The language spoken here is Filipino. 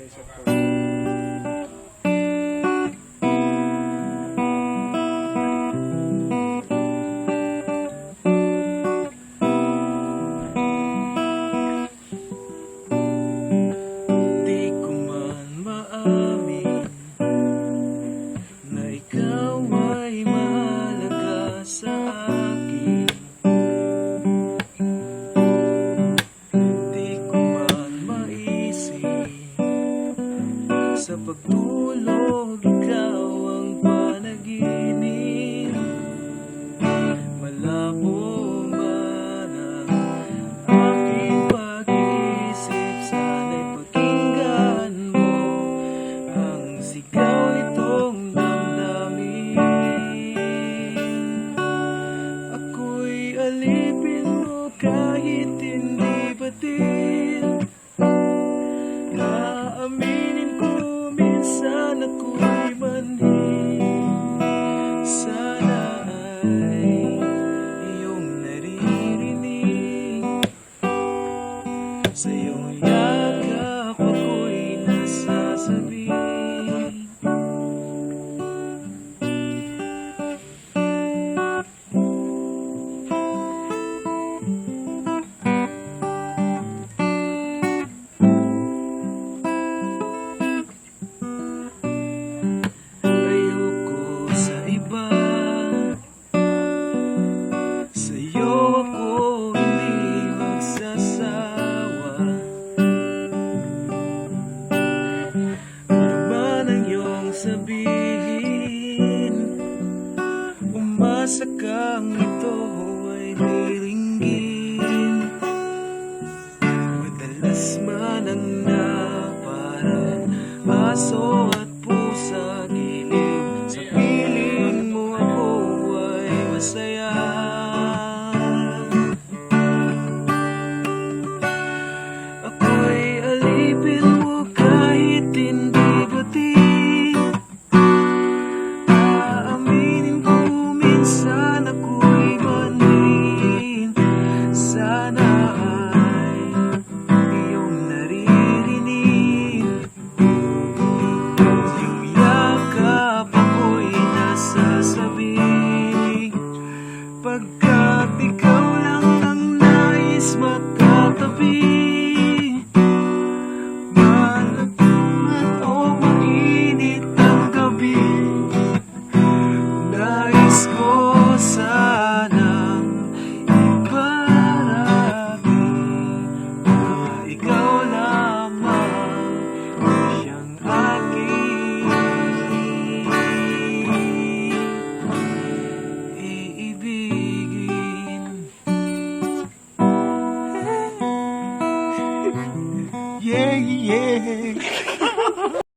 isa po. Di ko man maamin na ikaw ay mahalaga sa akin. Di ko man maisip sa pagtulog ikaw ang panaginip. Malabo man ang aking pag-iisip, sana'y pakinggan mo ang sigaw nitong damdamin. Ako'y alipin mo kahit hindi batil. Aaminin ko minsan ako'y manhid. Sana ay iyong naririnig. Sa iyong yakap ako'y nasasabi. Sa'yo ako hindi magsasawa. Ano man ang iyong sabihin, umasa kang ito ay liringgin. Madalas man ang naparang aso at pusa, gilid sa piling mo ako ay masaya. Aaminin ko minsan ako'y manhid. Sana ay iyong naririnig. Yung yakap ako'y nasasabi. Pagkat ikaw lang ang nais makatabi. Nais ko sanang iparami na ikaw lamang siyang aking iibigin. Yeah, yeah.